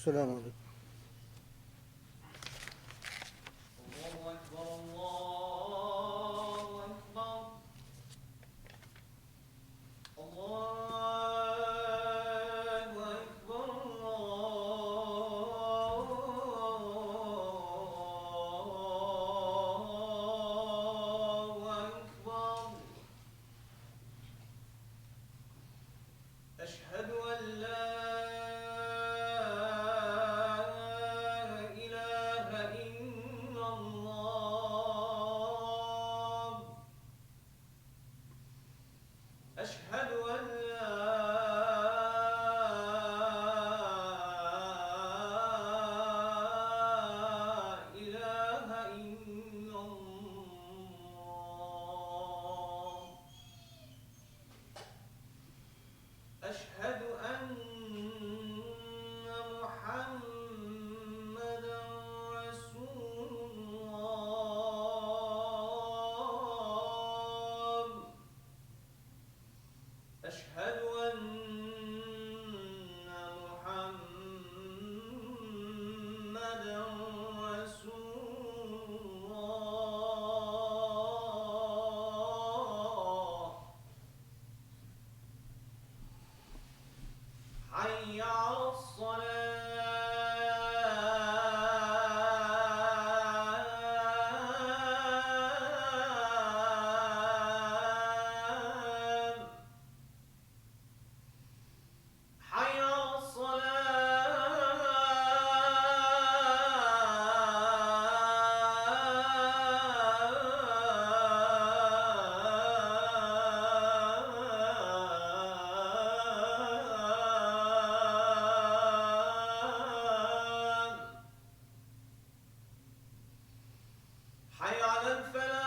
السلام عليكم. الله أكبر الله أكبر الله أكبر الله أكبر أشهد أن لا إله إلا الله أشهد أن لا إله إلا الله أشهد أن محمدا رسول الله أشهد أن محمدا رسول الله حي على الصلاة حي على الصلاة حي على الفلاح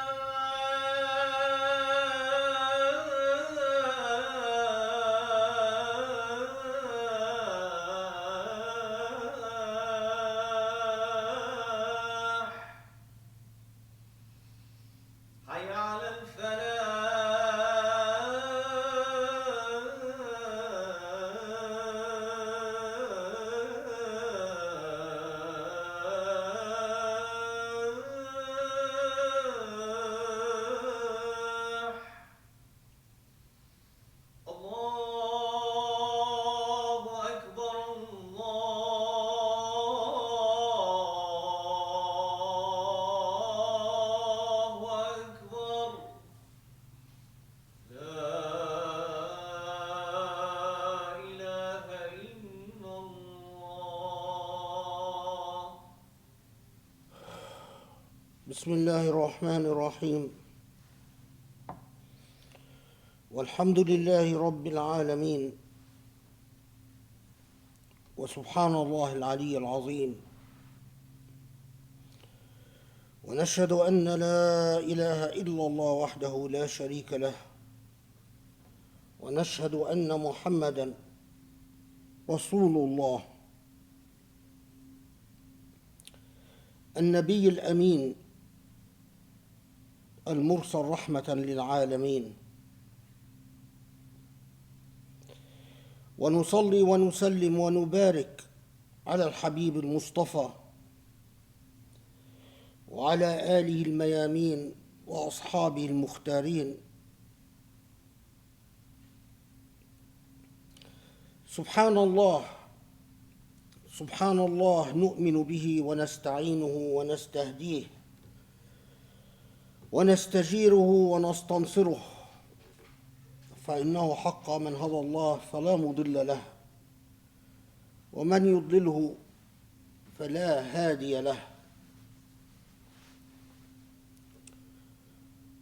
حي على الفلاح الله أكبر الله أكبر لا إله إلا الله بسم الله الرحمن الرحيم. والحمد لله رب العالمين، وسبحان الله العلي العظيم، ونشهد أن لا إله إلا الله وحده لا شريك له، ونشهد أن محمدًا رسول الله النبي الأمين المرسل رحمة للعالمين. ونصلي ونسلم ونبارك على الحبيب المصطفى وعلى آله الميامين وأصحابه المختارين. سبحان الله سبحان الله، نؤمن به ونستعينه ونستهديه ونستجيره ونستنصره، فإنه حق من هدى الله فلا مضل له، ومن يضلله فلا هادي له.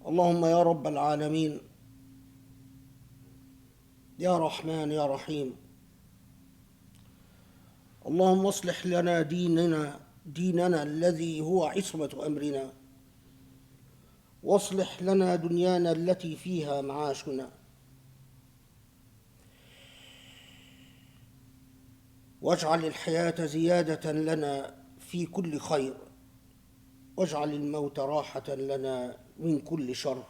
اللهم يا رب العالمين، يا رحمن يا رحيم، اللهم اصلح لنا ديننا الذي هو عصمة أمرنا، واصلح لنا دنيانا التي فيها معاشنا، واجعل الحياة زيادة لنا في كل خير، واجعل الموت راحة لنا من كل شر.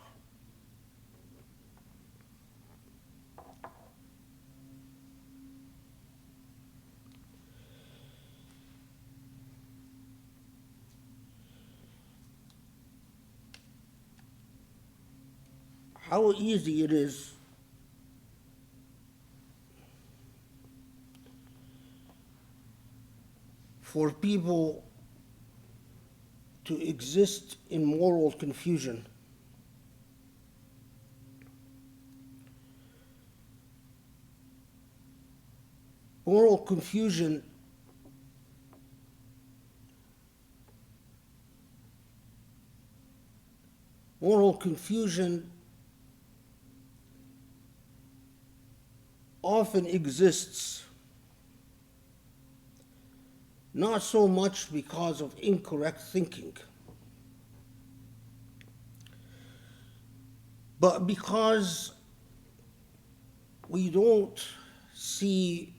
how easy it is for people to exist in moral confusion. Moral confusion often exists not so much because of incorrect thinking, but because we don't see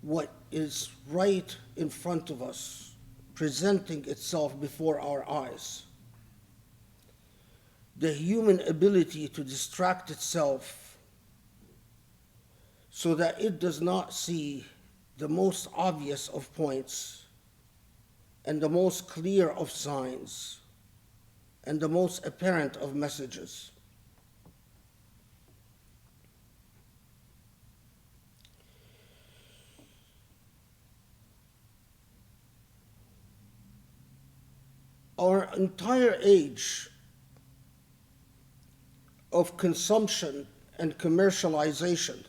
what is right in front of us, presenting itself before our eyes. The human ability to distract itself so that it does not see the most obvious of points and the most clear of signs and the most apparent of messages. Our entire age of consumption and commercialization,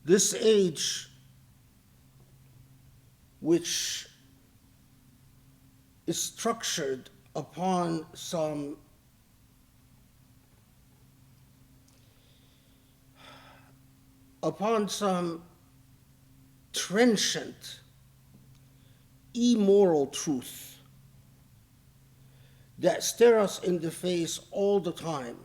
this age which is structured upon some trenchant, immoral truth that stare us in the face all the time,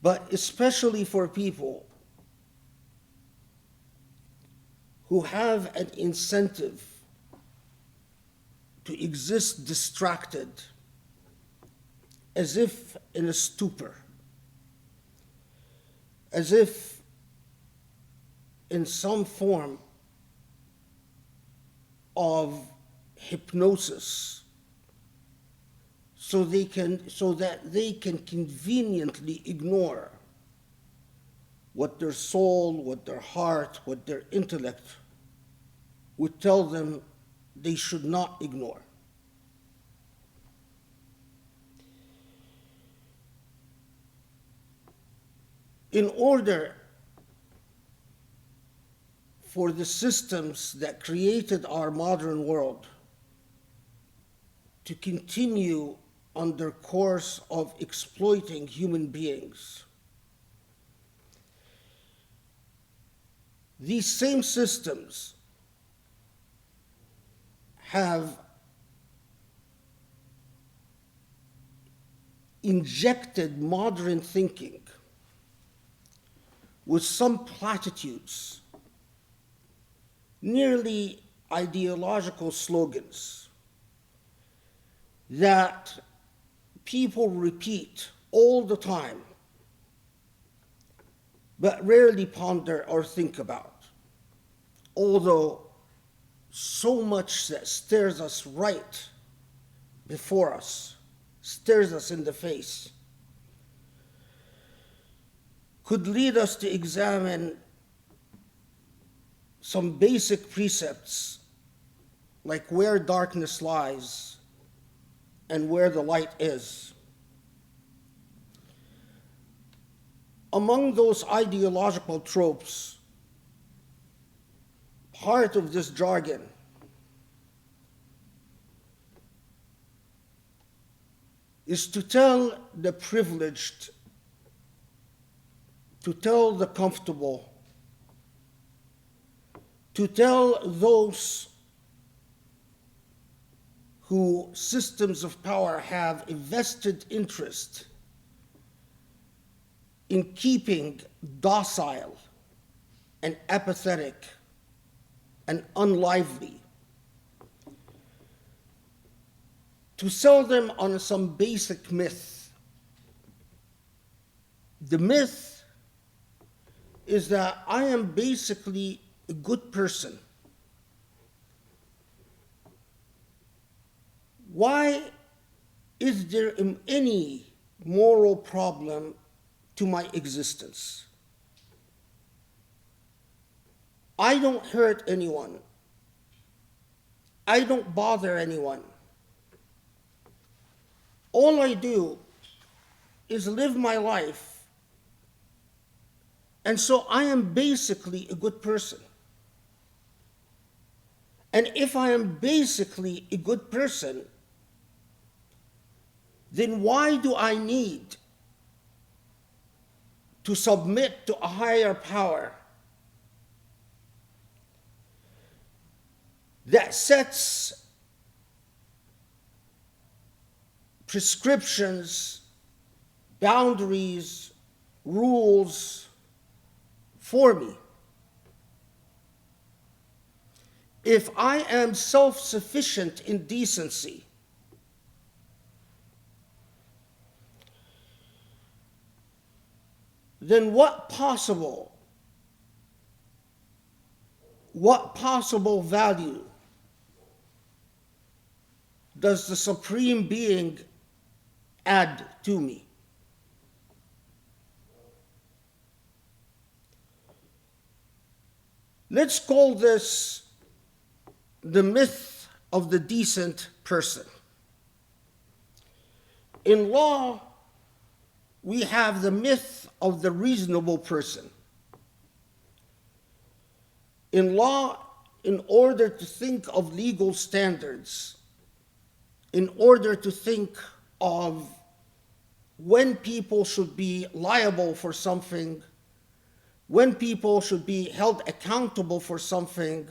but especially for people who have an incentive to exist distracted, as if in a stupor, as if in some form of hypnosis, so that they can conveniently ignore what their soul, what their heart, what their intellect would tell them they should not ignore. In order for the systems that created our modern world to continue on their course of exploiting human beings, these same systems have injected modern thinking with some platitudes, nearly ideological slogans that people repeat all the time, but rarely ponder or think about. Although so much that stares us right before us, stares us in the face, could lead us to examine some basic precepts, like where darkness lies and where the light is. Among those ideological tropes, part of this jargon is to tell the privileged, to tell the comfortable, to tell those who systems of power have a vested interest in keeping docile and apathetic and unlively, to sell them on some basic myth. The myth is that I am basically a good person, why is there any moral problem to my existence? I don't hurt anyone. I don't bother anyone. All I do is live my life. And so I am basically a good person. And if I am basically a good person, then why do I need to submit to a higher power that sets prescriptions, boundaries, rules for me? If I am self-sufficient in decency, then what possible value does the Supreme Being add to me? Let's call this the myth of the decent person. In law, we have the myth of the reasonable person. In law, in order to think of legal standards, in order to think of when people should be liable for something, when people should be held accountable for something,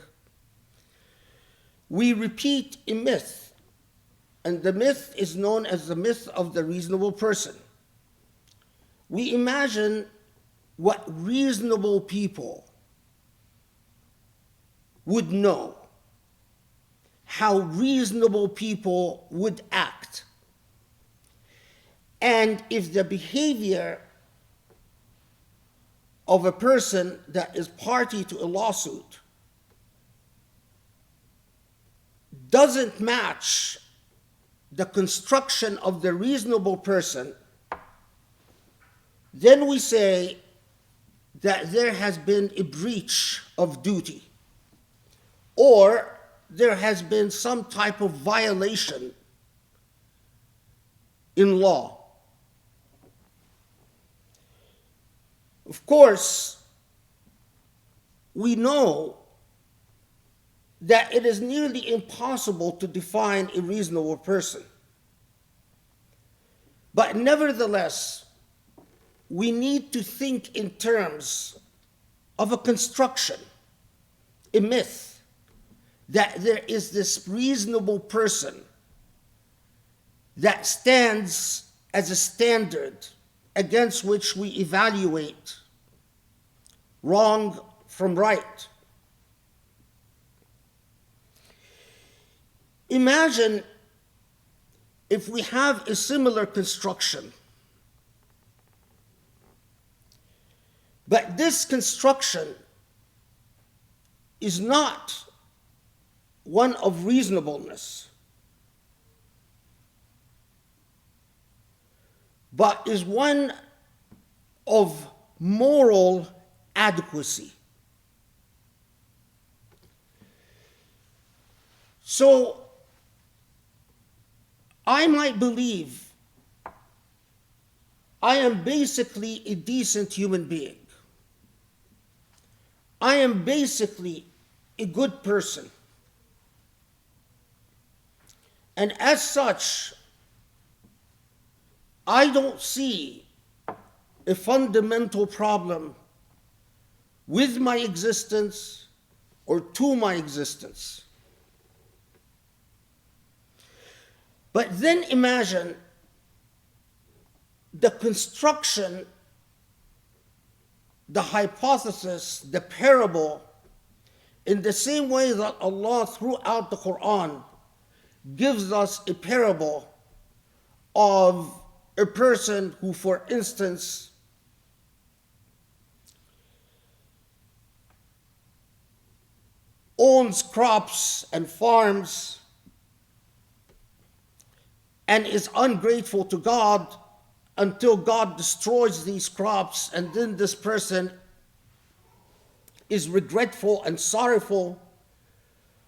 we repeat a myth, and the myth is known as the myth of the reasonable person. We imagine what reasonable people would know, how reasonable people would act. And if the behavior of a person that is party to a lawsuit doesn't match the construction of the reasonable person, then we say that there has been a breach of duty, or there has been some type of violation in law. Of course, we know that it is nearly impossible to define a reasonable person. But nevertheless, we need to think in terms of a construction, a myth, that there is this reasonable person that stands as a standard against which we evaluate wrong from right. Imagine if we have a similar construction, but this construction is not one of reasonableness, but is one of moral adequacy. So I might believe I am basically a decent human being. I am basically a good person. And as such, I don't see a fundamental problem with my existence or to my existence. But then imagine the construction, the hypothesis, the parable, in the same way that Allah throughout the Quran gives us a parable of a person who, for instance, owns crops and farms, and is ungrateful to God until God destroys these crops, and then this person is regretful and sorrowful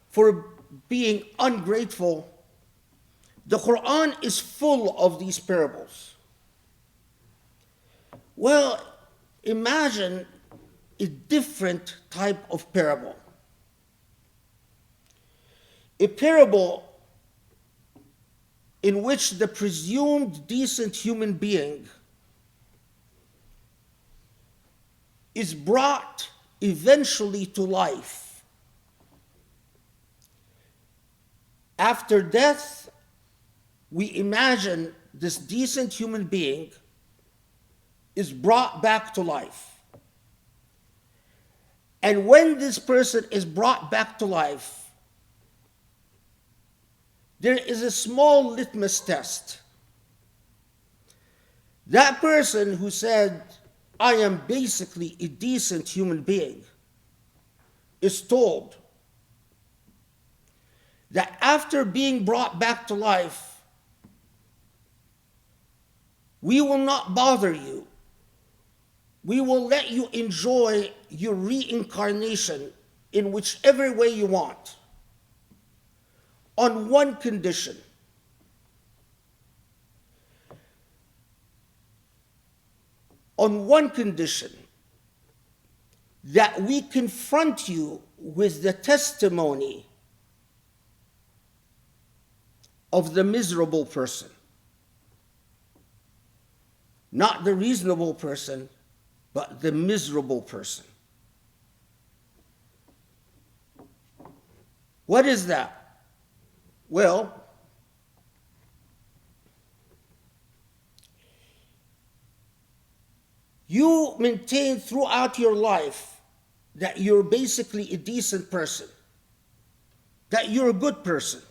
for being ungrateful. The Quran is full of these parables. Well, imagine a different type of parable. A parable in which the presumed decent human being is brought eventually to life. After death, we imagine this decent human being is brought back to life. And when this person is brought back to life, there is a small litmus test. That person who said, I am basically a decent human being, is told that after being brought back to life, we will not bother you. We will let you enjoy your reincarnation in whichever way you want, on one condition. On one condition, that we confront you with the testimony of the miserable person. Not the reasonable person, but the miserable person. What is that? Well, you maintain throughout your life that you're basically a decent person, that you're a good person.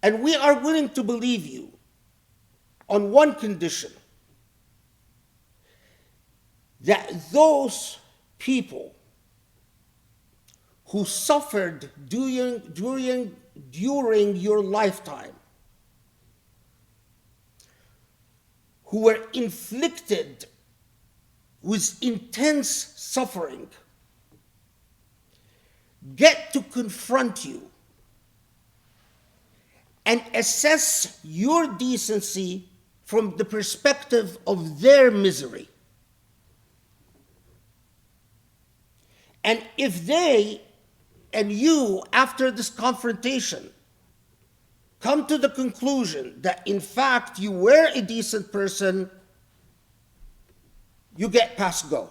And we are willing to believe you on one condition, that those people who suffered during your lifetime, who were inflicted with intense suffering, get to confront you and assess your decency from the perspective of their misery. And if they and you, after this confrontation, come to the conclusion that in fact you were a decent person, you get pass go.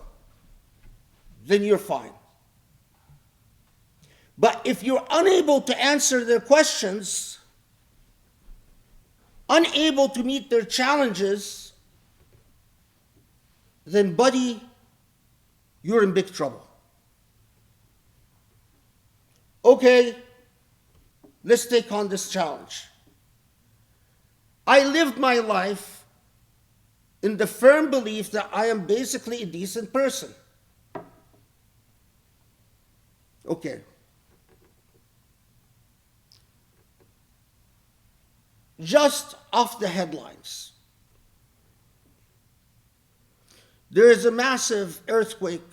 Then you're fine. But if you're unable to answer their questions, unable to meet their challenges, then buddy, you're in big trouble. Okay, let's take on this challenge. I lived my life in the firm belief that I am basically a decent person. Okay. Just off the headlines, there is a massive earthquake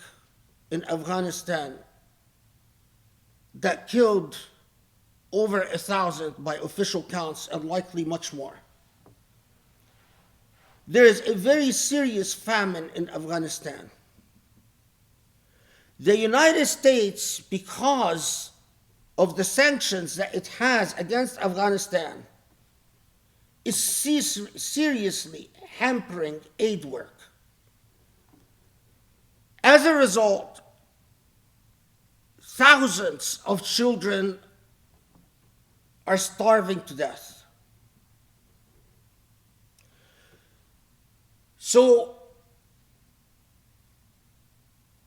in Afghanistan that killed over 1,000 by official counts, and likely much more. There is a very serious famine in Afghanistan. The United States, because of the sanctions that it has against Afghanistan, is seriously hampering aid work. As a result, thousands of children are starving to death. So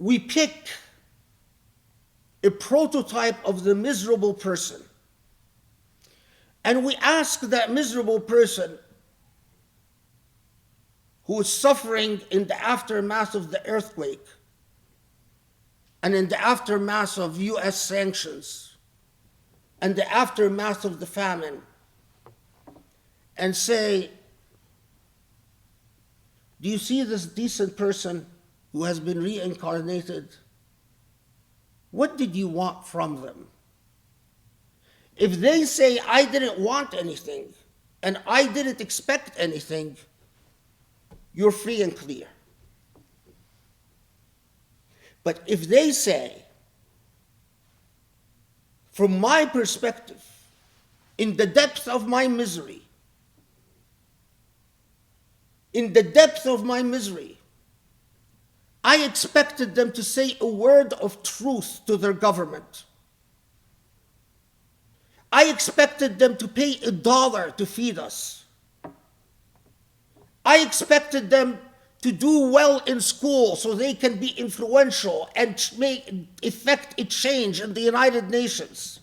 we pick a prototype of the miserable person, and we ask that miserable person who is suffering in the aftermath of the earthquake and in the aftermath of US sanctions, and the aftermath of the famine and say, do you see this decent person who has been reincarnated? What did you want from them? If they say, I didn't want anything and I didn't expect anything, you're free and clear. But if they say, from my perspective, in the depth of my misery, I expected them to say a word of truth to their government. I expected them to pay $1 to feed us. I expected them to do well in school so they can be influential and effect a change in the United Nations.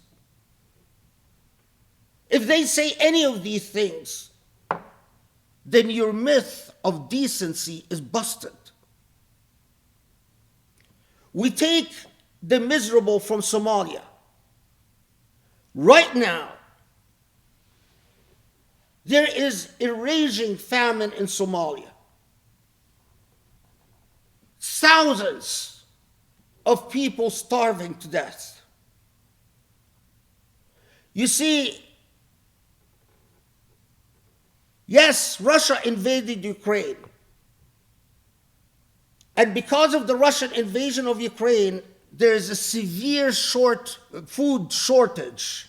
If they say any of these things, then your myth of decency is busted. We take the miserable from Somalia. Right now, there is a raging famine in Somalia. Thousands of people starving to death. You see, yes, Russia invaded Ukraine. And because of the Russian invasion of Ukraine, there is a severe food shortage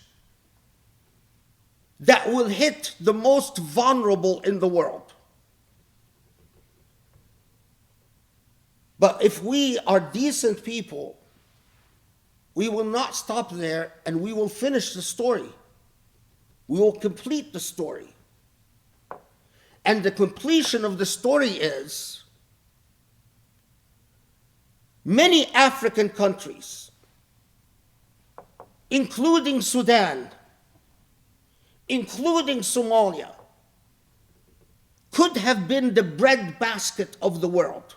that will hit the most vulnerable in the world. But if we are decent people, we will not stop there and we will finish the story. We will complete the story. And the completion of the story is many African countries, including Sudan, including Somalia, could have been the breadbasket of the world.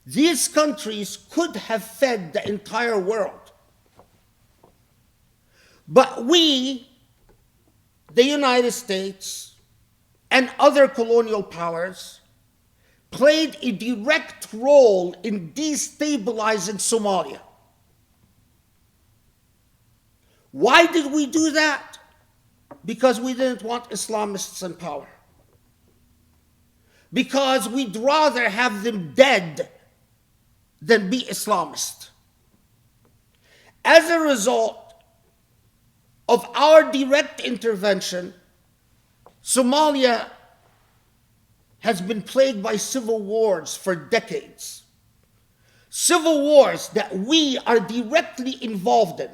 These countries could have fed the entire world. But we, the United States, and other colonial powers, played a direct role in destabilizing Somalia. Why did we do that? Because we didn't want Islamists in power. Because we'd rather have them dead than be Islamist. As a result of our direct intervention, Somalia has been plagued by civil wars for decades. Civil wars that we are directly involved in.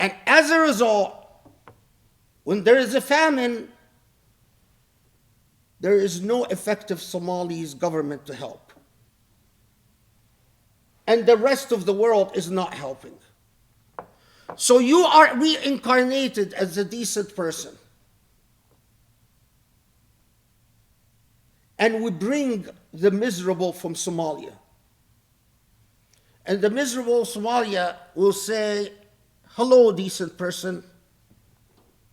And as a result, when there is a famine, there is no effective Somalis government to help. And the rest of the world is not helping. So you are reincarnated as a decent person. And we bring the miserable from Somalia. And the miserable Somalia will say, hello, decent person.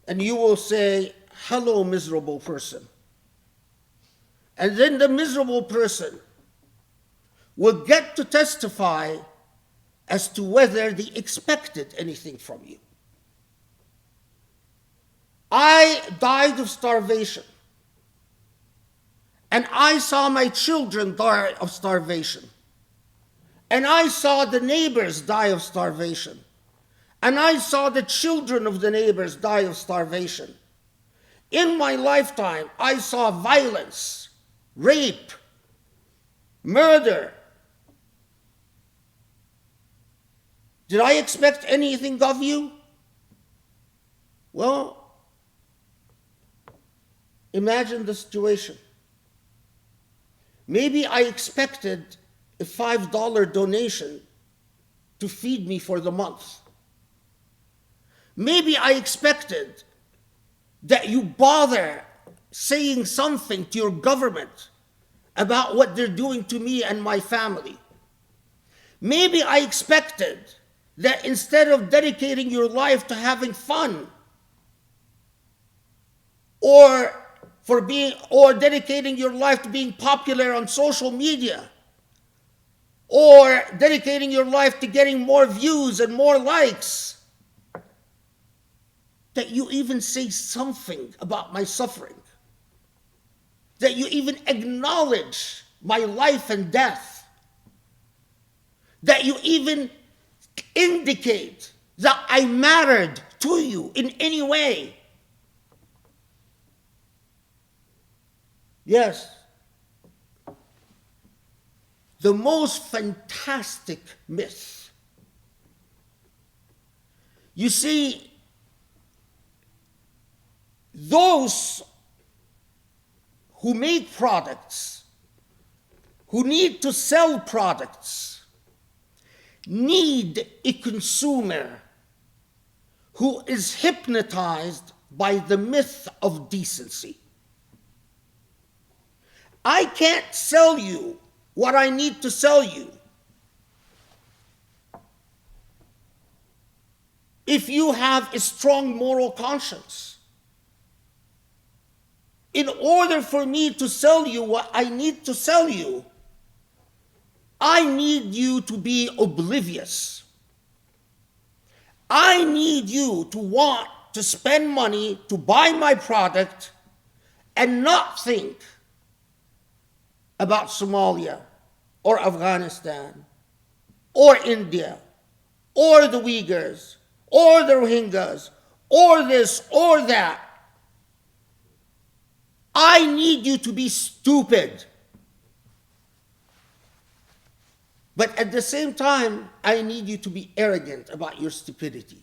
And you will say, hello, miserable person. And then the miserable person will get to testify as to whether they expected anything from you. I died of starvation. And I saw my children die of starvation. And I saw the neighbors die of starvation. And I saw the children of the neighbors die of starvation. In my lifetime, I saw violence, rape, murder. Did I expect anything of you? Well, imagine the situation. Maybe I expected a $5 donation to feed me for the month. Maybe I expected that you bother saying something to your government about what they're doing to me and my family. Maybe I expected that instead of dedicating your life to having fun, or dedicating your life to being popular on social media, or dedicating your life to getting more views and more likes, that you even say something about my suffering, that you even acknowledge my life and death, that you even indicate that I mattered to you in any way. Yes, the most fantastic myth. You see, those who make products, who need to sell products, need a consumer who is hypnotized by the myth of decency. I can't sell you what I need to sell you if you have a strong moral conscience. In order for me to sell you what I need to sell you, I need you to be oblivious. I need you to want to spend money to buy my product and not think about Somalia or Afghanistan or India or the Uyghurs or the Rohingyas or this or that. I need you to be stupid. But at the same time, I need you to be arrogant about your stupidity.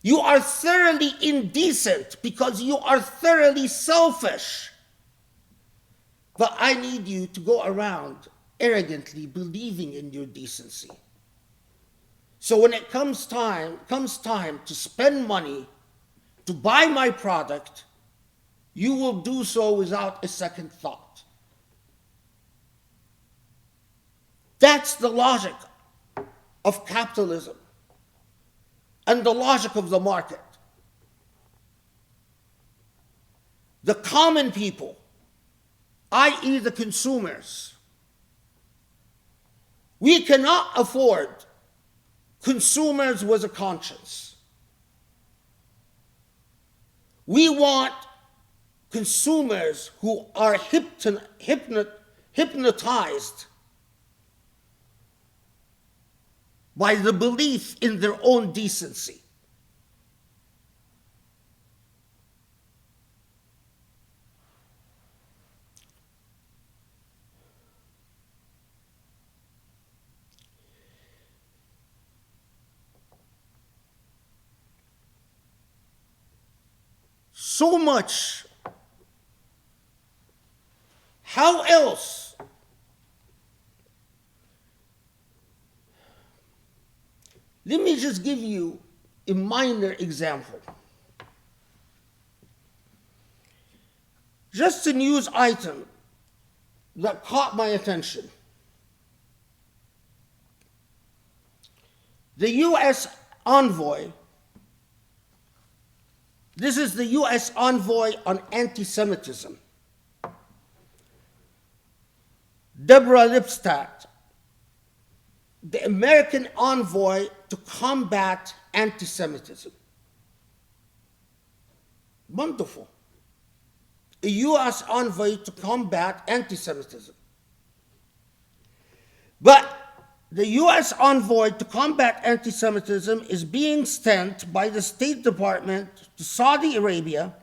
You are thoroughly indecent because you are thoroughly selfish. But I need you to go around arrogantly believing in your decency. So when it comes time to spend money to buy my product, you will do so without a second thought. That's the logic of capitalism and the logic of the market. The common people, i.e. the consumers, we cannot afford consumers with a conscience. We want consumers who are hypnotized by the belief in their own decency. So much. How else? Let me just give you a minor example. Just a news item that caught my attention. The U.S. envoy, this is the U.S. envoy on anti-Semitism, Deborah Lipstadt, the American envoy to combat anti-Semitism. Wonderful. A U.S. envoy to combat anti-Semitism. But the U.S. envoy to combat anti-Semitism is being sent by the State Department to Saudi Arabia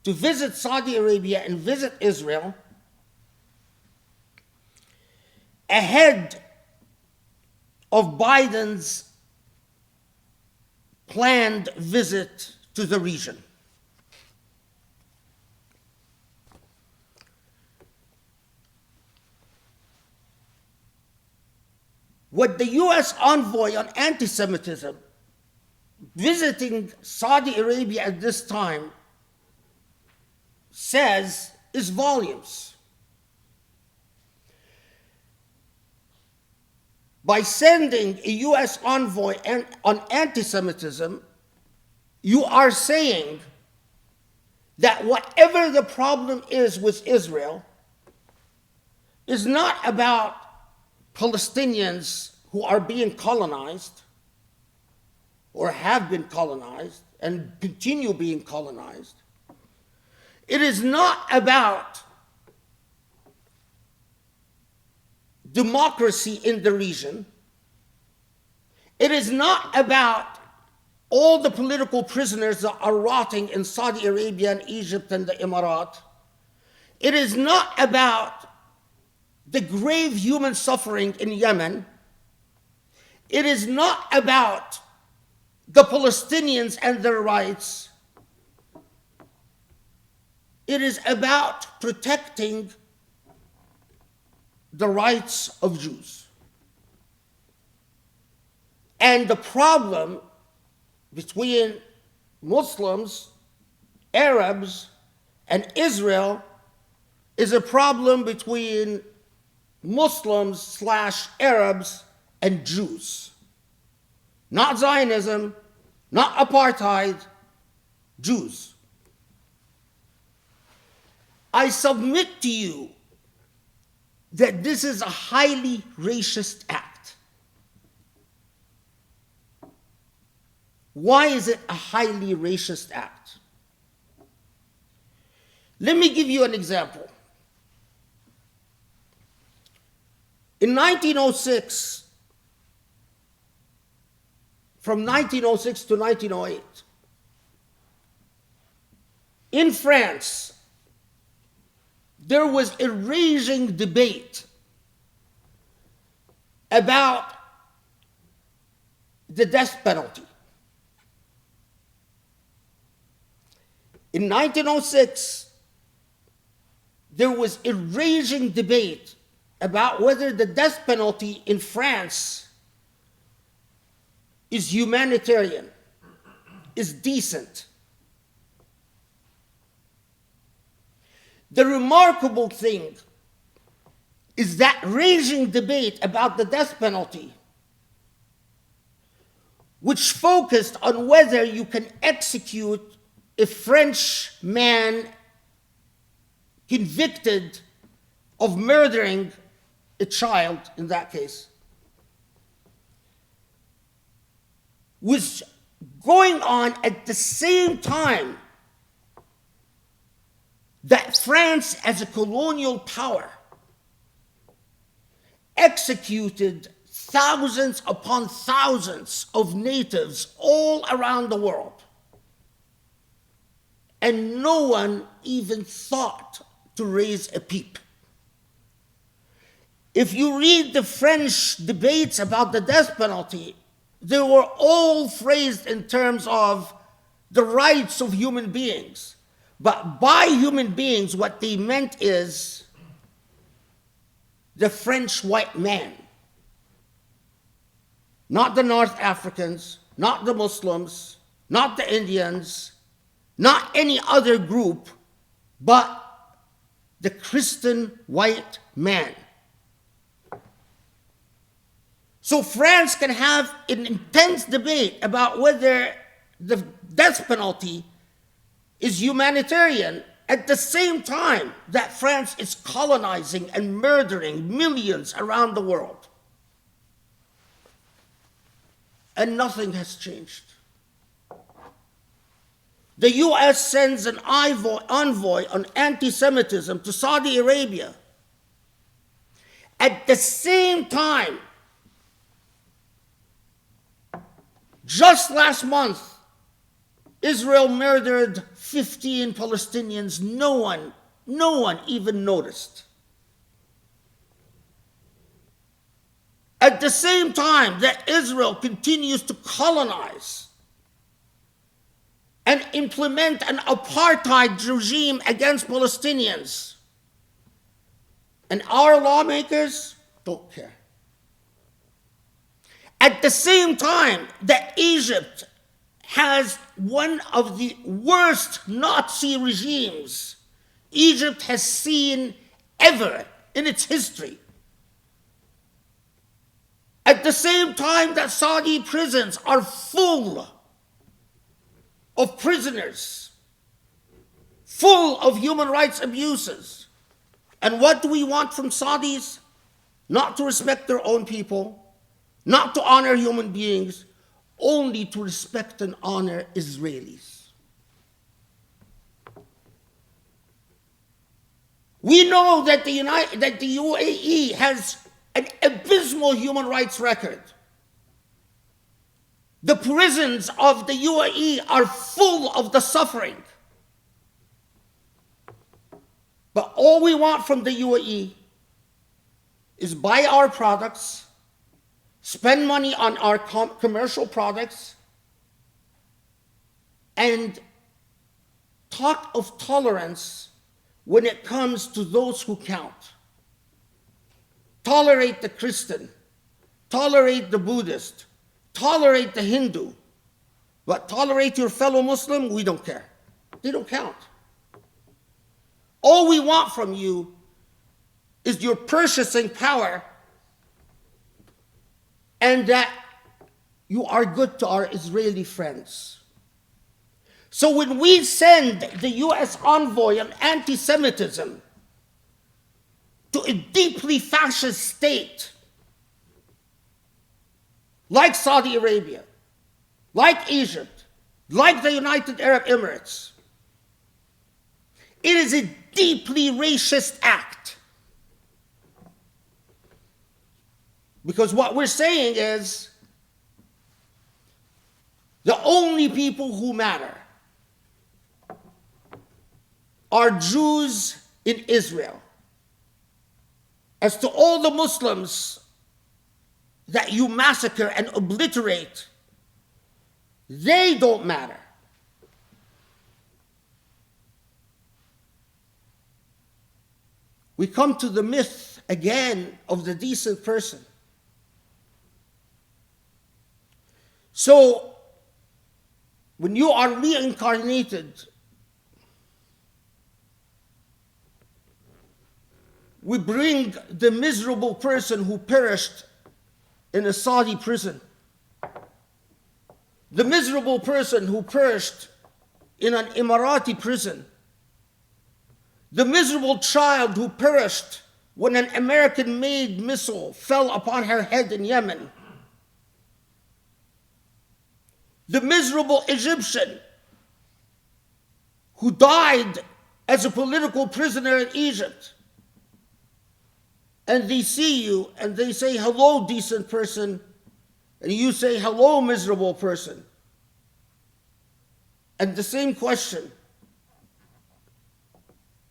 to visit Saudi Arabia and visit Israel ahead of Biden's planned visit to the region. What the U.S. envoy on anti-Semitism visiting Saudi Arabia at this time says is volumes. by sending a US envoy on anti-Semitism, you are saying that whatever the problem is with Israel is not about Palestinians who are being colonized or have been colonized and continue being colonized. It is not about democracy in the region. It is not about all the political prisoners that are rotting in Saudi Arabia and Egypt and the Emirat. It is not about the grave human suffering in Yemen. It is not about the Palestinians and their rights. It is about protecting the rights of Jews. And the problem between Muslims, Arabs, and Israel is a problem between Muslims/Arabs and Jews. Not Zionism, not apartheid, Jews. I submit to you that this is a highly racist act. Why is it a highly racist act? Let me give you an example. In 1906, from 1906 to 1908, in France, there was a raging debate about the death penalty. In 1906, there was a raging debate about whether the death penalty in France is humanitarian, is decent. The remarkable thing is that raging debate about the death penalty, which focused on whether you can execute a French man convicted of murdering a child, in that case, was going on at the same time that France, as a colonial power, executed thousands upon thousands of natives all around the world. And no one even thought to raise a peep. If you read the French debates about the death penalty, they were all phrased in terms of the rights of human beings. But by human beings, what they meant is the French white man. Not the North Africans, not the Muslims, not the Indians, not any other group, but the Christian white man. So France can have an intense debate about whether the death penalty is humanitarian at the same time that France is colonizing and murdering millions around the world. And nothing has changed. The US sends an envoy on anti-Semitism to Saudi Arabia. At the same time, just last month, Israel murdered 15 Palestinians. No one even noticed. At the same time that Israel continues to colonize and implement an apartheid regime against Palestinians, and our lawmakers don't care. At the same time that Egypt has one of the worst Nazi regimes Egypt has seen ever in its history. At the same time that Saudi prisons are full of prisoners, full of human rights abuses. And what do we want from Saudis? Not to respect their own people, not to honor human beings, only to respect and honor Israelis. We know that the UAE has an abysmal human rights record. The prisons of the UAE are full of the suffering. But all we want from the UAE is buy our products, spend money on our commercial products, and talk of tolerance when it comes to those who count. Tolerate the Christian, tolerate the Buddhist, tolerate the Hindu, but tolerate your fellow Muslim, we don't care. They don't count. All we want from you is your purchasing power and that you are good to our Israeli friends. So when we send the US envoy on anti-Semitism to a deeply fascist state like Saudi Arabia, like Egypt, like the United Arab Emirates, it is a deeply racist act. Because what we're saying is the only people who matter are Jews in Israel. As to all the Muslims that you massacre and obliterate, they don't matter. We come to the myth again of the decent person. So, when you are reincarnated, we bring the miserable person who perished in a Saudi prison, the miserable person who perished in an Emirati prison, the miserable child who perished when an American-made missile fell upon her head in Yemen, the miserable Egyptian who died as a political prisoner in Egypt. And they see you and they say, hello, decent person. And you say, hello, miserable person. And the same question.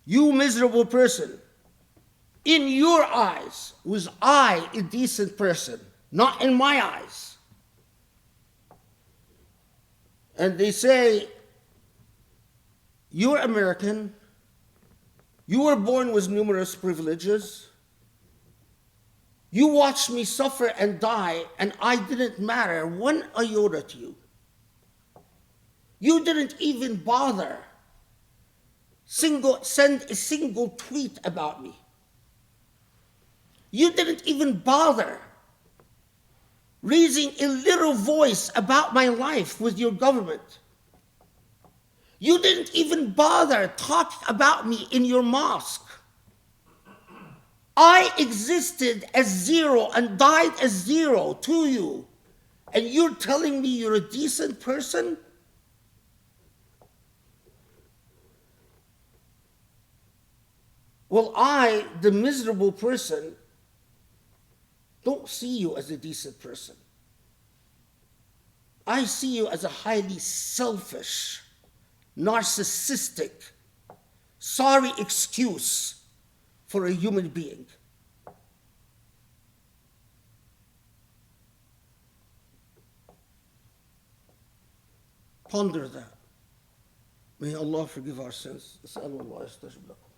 You miserable person, in your eyes, was I a decent person? Not in my eyes. And they say, you're American, you were born with numerous privileges, you watched me suffer and die, and I didn't matter one iota to you. You didn't even bother send a single tweet about me. You didn't even bother raising a little voice about my life with your government. You didn't even bother talking about me in your mosque. I existed as zero and died as zero to you, and you're telling me you're a decent person? Well, I, the miserable person, don't see you as a decent person. I see you as a highly selfish, narcissistic, sorry excuse for a human being. Ponder that. May Allah forgive our sins. أسأل الله يستجب لكم.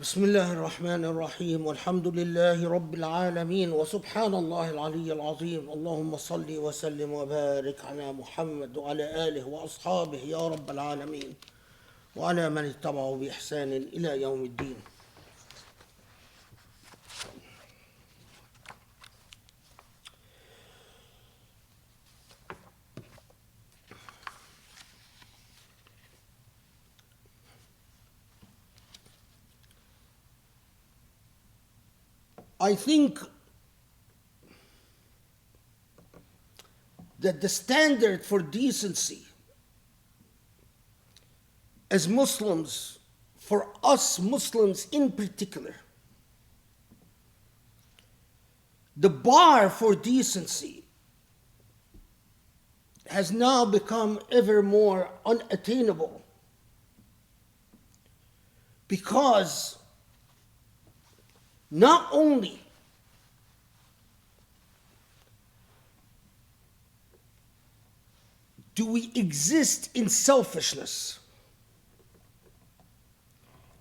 بسم الله الرحمن الرحيم والحمد لله رب العالمين وسبحان الله العلي العظيم اللهم صل وسلم وبارك على محمد وعلى آله وأصحابه يا رب العالمين وعلى من اتبعوا بإحسان إلى يوم الدين. I think that the standard for decency as Muslims, for us Muslims in particular, the bar for decency has now become ever more unattainable, because not only do we exist in selfishness,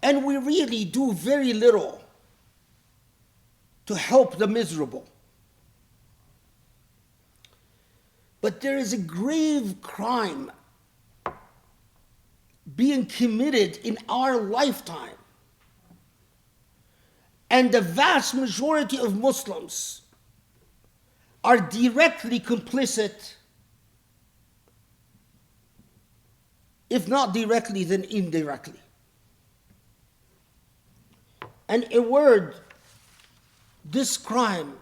and we really do very little to help the miserable, but there is a grave crime being committed in our lifetime. And the vast majority of Muslims are directly complicit, if not directly, then indirectly. And a word, this crime,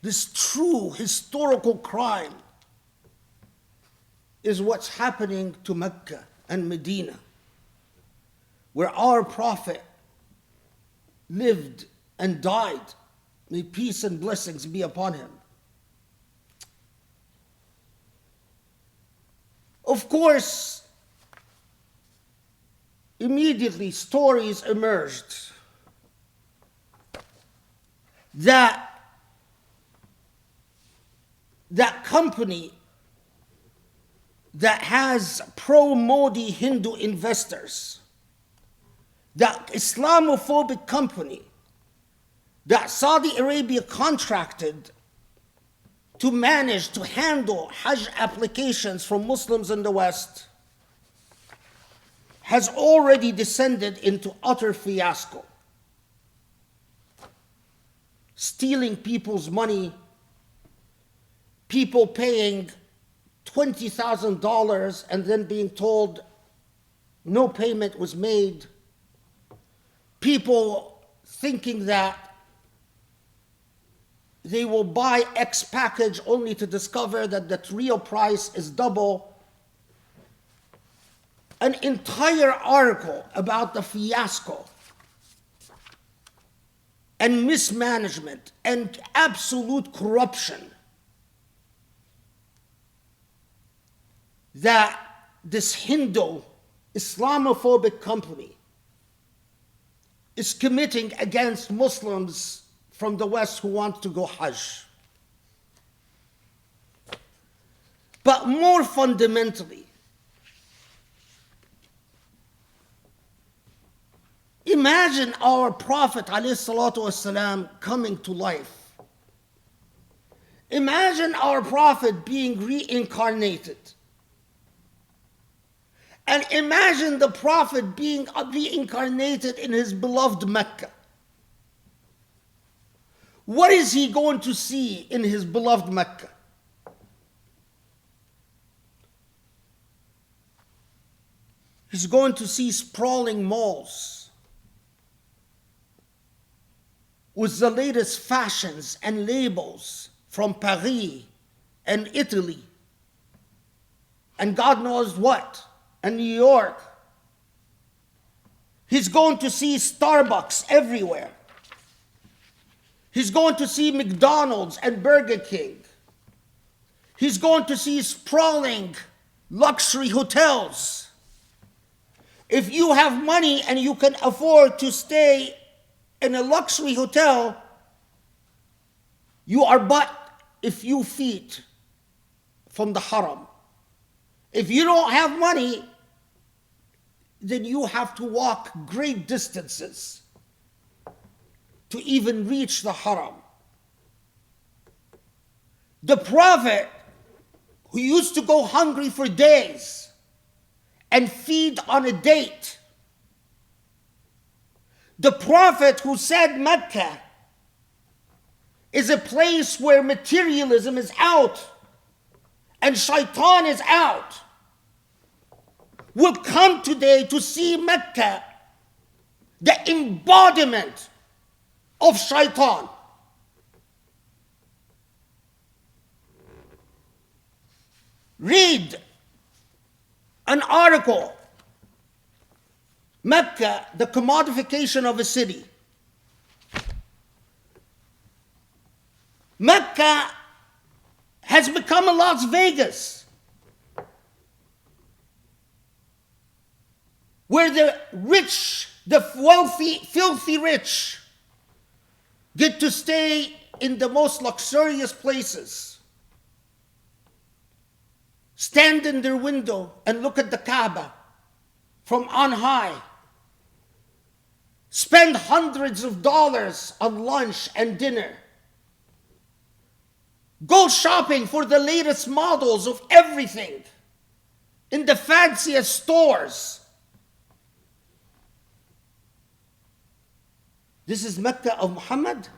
this true historical crime, is what's happening to Mecca and Medina, where our Prophet lived and died. May peace and blessings be upon him. Of course, immediately stories emerged that company that has pro-Modi Hindu investors, that Islamophobic company that Saudi Arabia contracted to manage to handle Hajj applications from Muslims in the West, has already descended into utter fiasco. Stealing people's money, people paying $20,000 and then being told no payment was made, people thinking that they will buy X package only to discover that the real price is double. An entire article about the fiasco and mismanagement and absolute corruption that this Hindu Islamophobic company is committing against Muslims from the West who want to go Hajj. But more fundamentally, imagine our Prophet ﷺ coming to life. Imagine our Prophet being reincarnated. And imagine the Prophet being reincarnated in his beloved Mecca. What is he going to see in his beloved Mecca? He's going to see sprawling malls with the latest fashions and labels from Paris and Italy and God knows what, and New York. He's going to see Starbucks everywhere. He's going to see McDonald's and Burger King. He's going to see sprawling luxury hotels. If you have money and you can afford to stay in a luxury hotel, you are but a few feet from the haram. If you don't have money, then you have to walk great distances to even reach the haram. The Prophet, who used to go hungry for days and feed on a date, the Prophet who said Mecca is a place where materialism is out and shaitan is out, will come today to see Mecca, the embodiment of shaitan. Read an article, Mecca, the commodification of a city. Mecca has become a Las Vegas, where the rich, the wealthy, filthy rich get to stay in the most luxurious places, stand in their window and look at the Kaaba from on high, spend hundreds of dollars on lunch and dinner, go shopping for the latest models of everything in the fanciest stores. This is Mecca of Muhammad?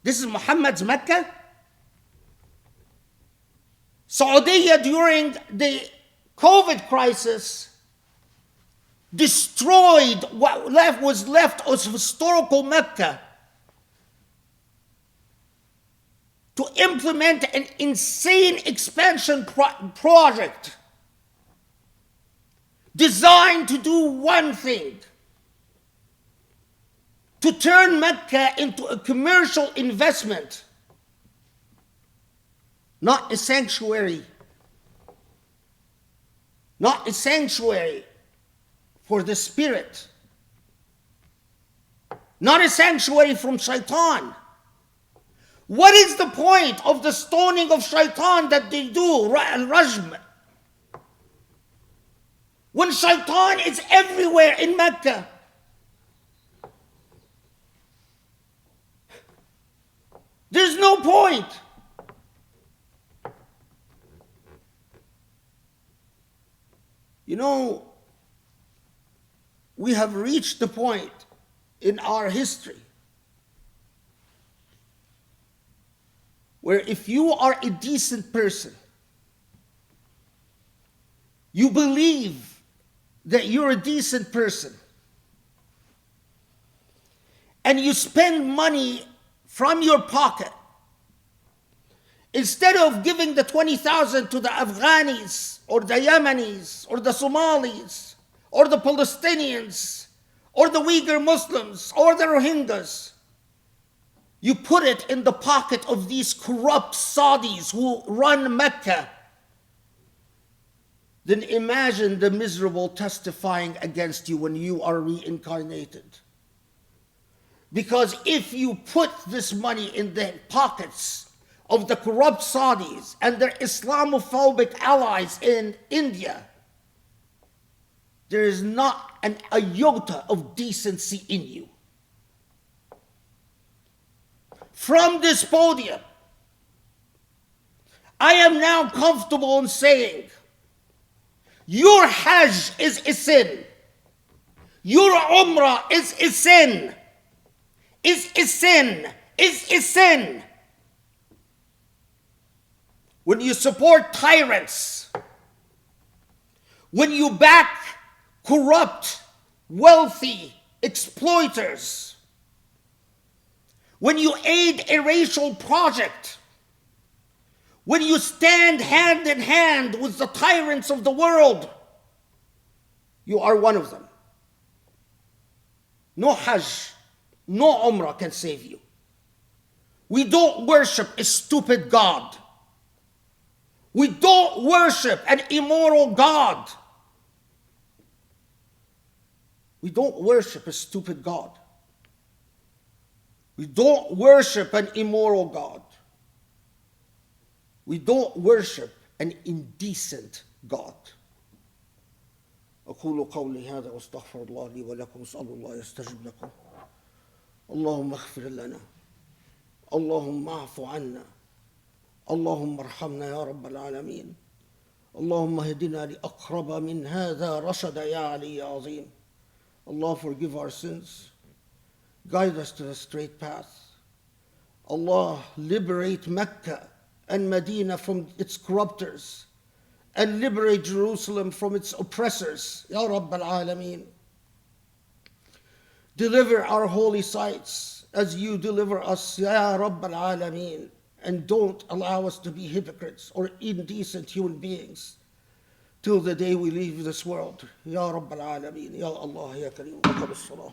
This is Muhammad's Mecca? Saudi during the COVID crisis destroyed what was left of historical Mecca to implement an insane expansion project designed to do one thing: to turn Mecca into a commercial investment, not a sanctuary. Not a sanctuary for the spirit. Not a sanctuary from shaitan. What is the point of the stoning of shaitan that they do, al-rajm? When shaitan is everywhere in Mecca. There's no point. You know, we have reached the point in our history where if you are a decent person, you believe that you're a decent person, and you spend money from your pocket, instead of giving the 20,000 to the Afghanis or the Yemenis or the Somalis or the Palestinians or the Uyghur Muslims or the Rohingyas, you put it in the pocket of these corrupt Saudis who run Mecca. Then imagine the miserable testifying against you when you are reincarnated. Because if you put this money in the pockets of the corrupt Saudis and their Islamophobic allies in India, there is not an iota of decency in you. From this podium, I am now comfortable in saying, your Hajj is a sin. Your Umrah is a sin. Is a sin. Is a sin. When you support tyrants, when you back corrupt, wealthy exploiters, when you aid a racial project, when you stand hand in hand with the tyrants of the world, you are one of them. No Hajj, no Umrah can save you. We don't worship a stupid God. We don't worship an immoral God. We don't worship a stupid God. We don't worship an immoral God. We don't worship an indecent God. أقول قولي هذا واستغفر الله لي ولكم أسأل الله يستجب لكم. اللهم اغفر لنا. اللهم اعف عنا. اللهم ارحمنا يا رب العالمين. اللهم اهدنا لأقرب من هذا رشدا يا علي يا عظيم. Allah forgive our sins. Guide us to the straight path. Allah liberate Mecca and Medina from its corruptors and liberate Jerusalem from its oppressors. Ya Rabb al-Alameen. Deliver our holy sites as you deliver us, Ya Rabbal Alameen, and don't allow us to be hypocrites or indecent human beings till the day we leave this world. Ya Rabbal Alameen, Ya Allah, Ya Kareem, wa qam as-salah.